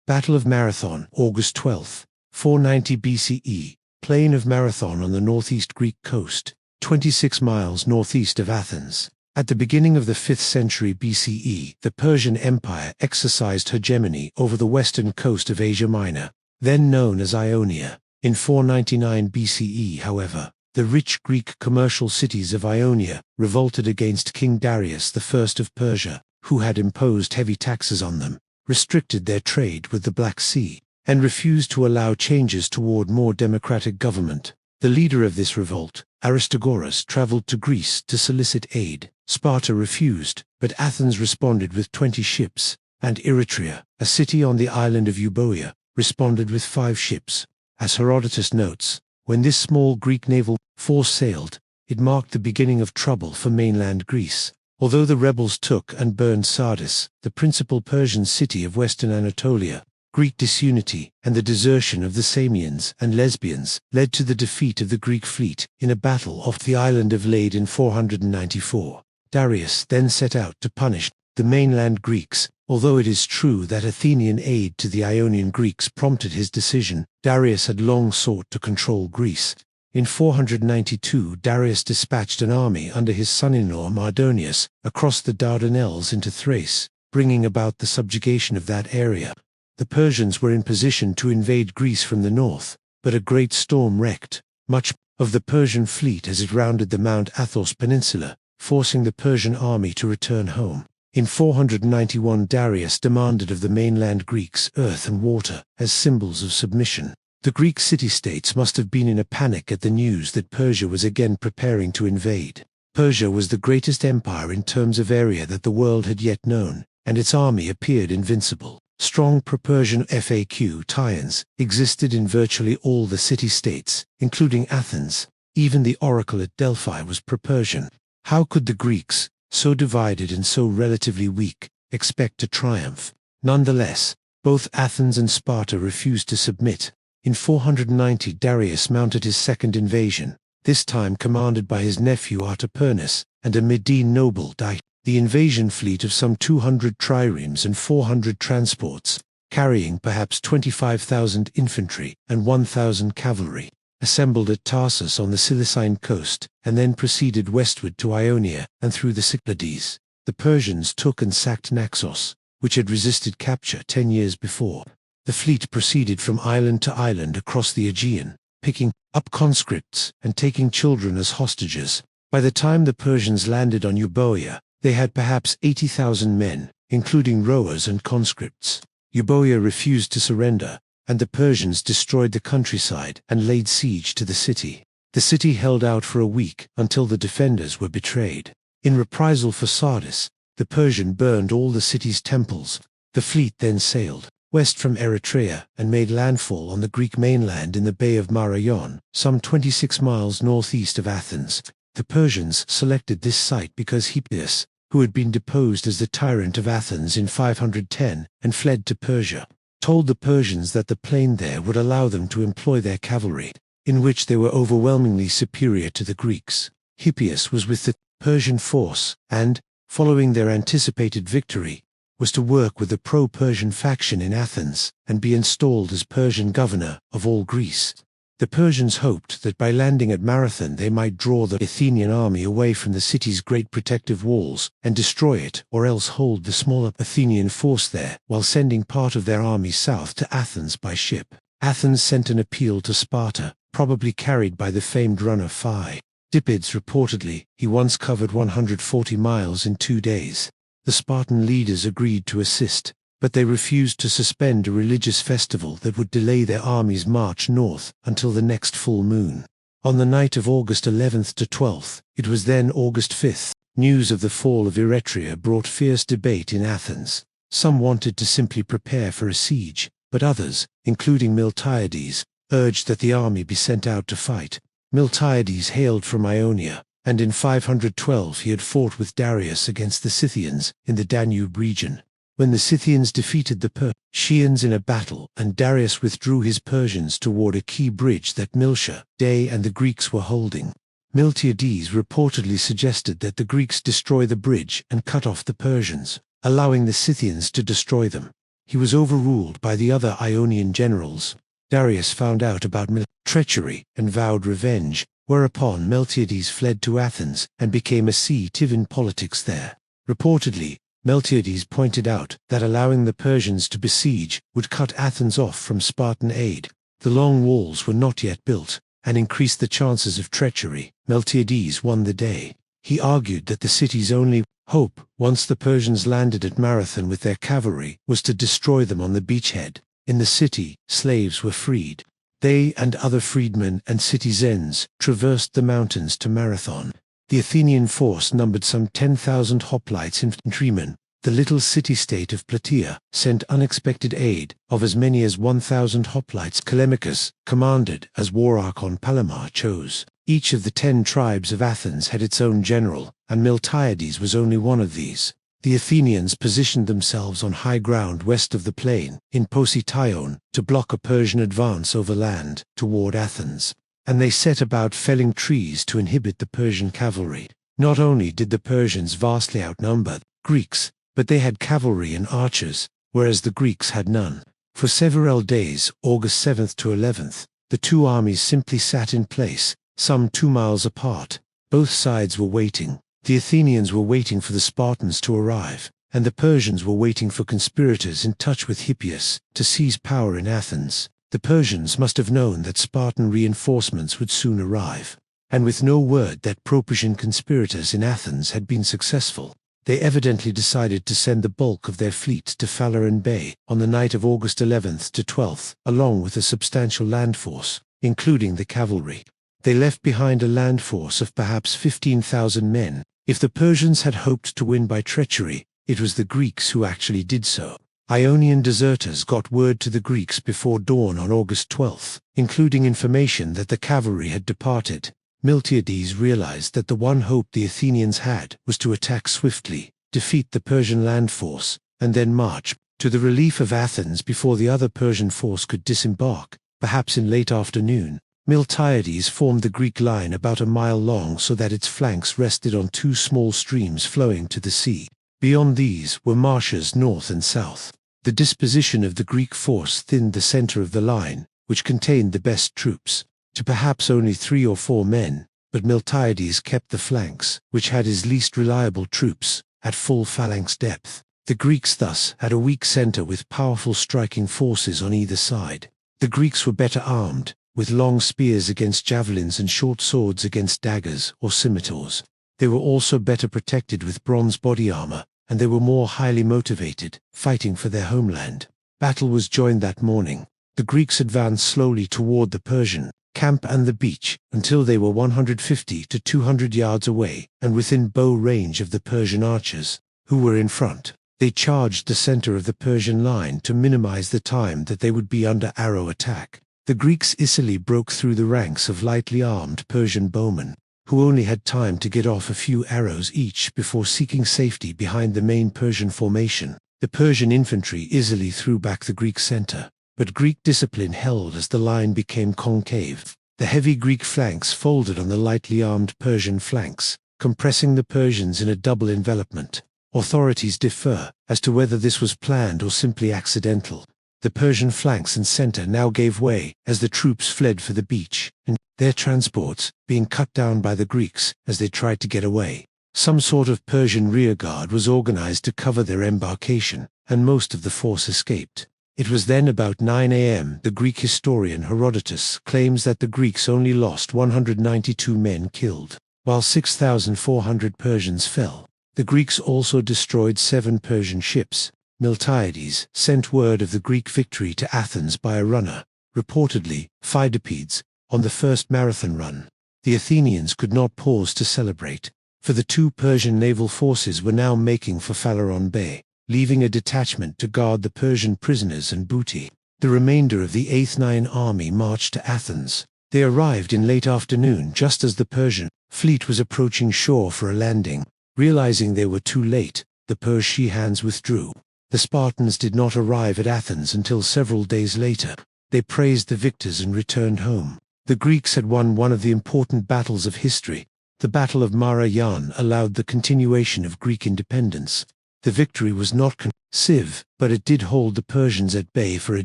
Battle of Marathon, August 12, 490 BCE, Plain of Marathon on the northeast Greek coast, 26 miles northeast of Athens. At the beginning of the 5th century BCE, the Persian Empire exercised hegemony over the western coast of Asia Minor, then known as Ionia. In 499 BCE, however, the rich Greek commercial cities of Ionia revolted against King Darius I of Persia, who had imposed heavy taxes on them, restricted their trade with the Black Sea, and refused to allow changes toward more democratic government. The leader of this revolt, Aristogoras, traveled to Greece to solicit aid. Sparta refused, but Athens responded with 20 ships, and Eretria, a city on the island of Euboea, responded with 5 ships. As Herodotus notes, when this small Greek naval force sailed, it marked the beginning of trouble for mainland Greece. Although the rebels took and burned Sardis, the principal Persian city of western Anatolia, Greek disunity and the desertion of the Samians and Lesbians led to the defeat of the Greek fleet in a battle off the island of Lade in 494. Darius then set out to punish the mainland Greeks. Although it is true that Athenian aid to the Ionian Greeks prompted his decision, Darius had long sought to control Greece. In 492, Darius dispatched an army under his son-in-law Mardonius across the Dardanelles into Thrace, bringing about the subjugation of that area. The Persians were in position to invade Greece from the north, but a great storm wrecked much of the Persian fleet as it rounded the Mount Athos Peninsula, forcing the Persian army to return home. In 491, Darius demanded of the mainland Greeks earth and water as symbols of submission. The Greek city-states must have been in a panic at the news that Persia was again preparing to invade. Persia was the greatest empire in terms of area that the world had yet known, and its army appeared invincible. Strong pro-Persian FAQ tie-ins existed in virtually all the city-states, including Athens. Even the oracle at Delphi was pro-Persian. How could the Greeks, so divided and so relatively weak, expect to triumph? Nonetheless, both Athens and Sparta refused to submit. In 490, Darius mounted his second invasion, this time commanded by his nephew Artapernes and a Median noble Dice. The invasion fleet of some 200 triremes and 400 transports, carrying perhaps 25,000 infantry and 1,000 cavalry, assembled at Tarsus on the Cilicine coast, and then proceeded westward to Ionia and through the Cyclades. The Persians took and sacked Naxos, which had resisted capture 10 years before. The fleet proceeded from island to island across the Aegean, picking up conscripts and taking children as hostages. By the time the Persians landed on Euboea, they had perhaps 80,000 men, including rowers and conscripts. Euboea refused to surrender, and the Persians destroyed the countryside and laid siege to the city. The city held out for a week until the defenders were betrayed. In reprisal for Sardis, the Persian burned all the city's temples. The fleet then sailed west from Eretria and made landfall on the Greek mainland in the Bay of Marathon, some 26 miles northeast of Athens. The Persians selected this site because Herodotus, who had been deposed as the tyrant of Athens in 510 and fled to Persia, told the Persians that the plain there would allow them to employ their cavalry, in which they were overwhelmingly superior to the Greeks. Hippias was with the Persian force and, following their anticipated victory, was to work with the pro-Persian faction in Athens and be installed as Persian governor of all Greece. The Persians hoped that by landing at Marathon they might draw the Athenian army away from the city's great protective walls and destroy it, or else hold the smaller Athenian force there while sending part of their army south to Athens by ship. Athens sent an appeal to Sparta, probably carried by the famed runner Phidippus. Reportedly, he once covered 140 miles in 2 days. The Spartan leaders agreed to assist, but they refused to suspend a religious festival that would delay their army's march north until the next full moon. On the night of August 11th to 12th, it was then August 5th, news of the fall of Eretria brought fierce debate in Athens. Some wanted to simply prepare for a siege, but others, including Miltiades, urged that the army be sent out to fight. Miltiades hailed from Ionia, and in 512 he had fought with Darius against the Scythians in the Danube region. When the Scythians defeated the Persians in a battle and Darius withdrew his Persians toward a key bridge that Miltiades and the Greeks were holding, Miltiades reportedly suggested that the Greeks destroy the bridge and cut off the Persians, allowing the Scythians to destroy them. he was overruled by the other Ionian generals. Darius found out about treachery and vowed revenge, whereupon Miltiades fled to Athens and became a seat in politics there. Reportedly, Miltiades pointed out that allowing the Persians to besiege would cut Athens off from Spartan aid. The long walls were not yet built, and increased the chances of treachery. Miltiades won the day. He argued that the city's only hope, once the Persians landed at Marathon with their cavalry, was to destroy them on the beachhead. In the city, slaves were freed. They and other freedmen and citizens traversed the mountains to Marathon. The Athenian force numbered some 10,000 hoplites infantrymen. The little city-state of Plataea sent unexpected aid of as many as 1,000 hoplites. Callimachus, commanded as war archon Palamar, chose. Each of the 10 tribes of Athens had its own general, and Miltiades was only one of these. The Athenians positioned themselves on high ground west of the plain, in Poseition, to block a Persian advance overland toward Athens, and they set about felling trees to inhibit the Persian cavalry. Not only did the Persians vastly outnumber Greeks, but they had cavalry and archers, whereas the Greeks had none. For several days, August 7th to 11th, the two armies simply sat in place, some 2 miles apart. Both sides were waiting. The Athenians were waiting for the Spartans to arrive, and the Persians were waiting for conspirators in touch with Hippias to seize power in Athens. The Persians must have known that Spartan reinforcements would soon arrive, and with no word that pro-Persian conspirators in Athens had been successful, they evidently decided to send the bulk of their fleet to Phaleron Bay on the night of August 11th to 12th, along with a substantial land force, including the cavalry. They left behind a land force of perhaps 15,000 men. If the Persians had hoped to win by treachery, it was the Greeks who actually did so. Ionian deserters got word to the Greeks before dawn on August 12th, including information that the cavalry had departed. Miltiades realized that the one hope the Athenians had was to attack swiftly, defeat the Persian land force, and then march to the relief of Athens before the other Persian force could disembark, perhaps in late afternoon. Miltiades formed the Greek line about a mile long so that its flanks rested on 2 small streams flowing to the sea. Beyond these were marshes north and south. The disposition of the Greek force thinned the center of the line, which contained the best troops, to perhaps only 3 or 4 men, but Miltiades kept the flanks, which had his least reliable troops, at full phalanx depth. The Greeks thus had a weak center with powerful striking forces on either side. The Greeks were better armed, with long spears against javelins and short swords against daggers or scimitars. They were also better protected with bronze body armor, and they were more highly motivated, fighting for their homeland. Battle was joined that morning. The Greeks advanced slowly toward the Persian camp and the beach, until they were 150 to 200 yards away, and within bow range of the Persian archers, who were in front. They charged the center of the Persian line to minimize the time that they would be under arrow attack. The Greeks easily broke through the ranks of lightly armed Persian bowmen, who only had time to get off a few arrows each before seeking safety behind the main Persian formation. The Persian infantry easily threw back the Greek center, but Greek discipline held as the line became concave. The heavy Greek flanks folded on the lightly armed Persian flanks, compressing the Persians in a double envelopment. Authorities differ as to whether this was planned or simply accidental. The Persian flanks and center now gave way as the troops fled for the beach, and their transports being cut down by the Greeks as they tried to get away. Some sort of Persian rearguard was organized to cover their embarkation, and most of the force escaped. It was then about 9 a.m. The Greek historian Herodotus claims that the Greeks only lost 192 men killed, while 6,400 Persians fell. The Greeks also destroyed 7 Persian ships. Miltiades sent word of the Greek victory to Athens by a runner, reportedly Phidippes, on the first marathon run. The Athenians could not pause to celebrate, for the 2 Persian naval forces were now making for Phaleron Bay, leaving a detachment to guard the Persian prisoners and booty. The remainder of the Athenian army marched to Athens. They arrived in late afternoon just as the Persian fleet was approaching shore for a landing. Realizing they were too late, the Persians withdrew. The Spartans did not arrive at Athens until several days later. They praised the victors and returned home. The Greeks had won one of the important battles of history. The Battle of Marathon allowed the continuation of Greek independence. The victory was not conclusive, but it did hold the Persians at bay for a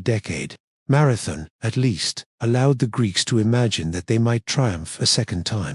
decade. Marathon, at least, allowed the Greeks to imagine that they might triumph a second time.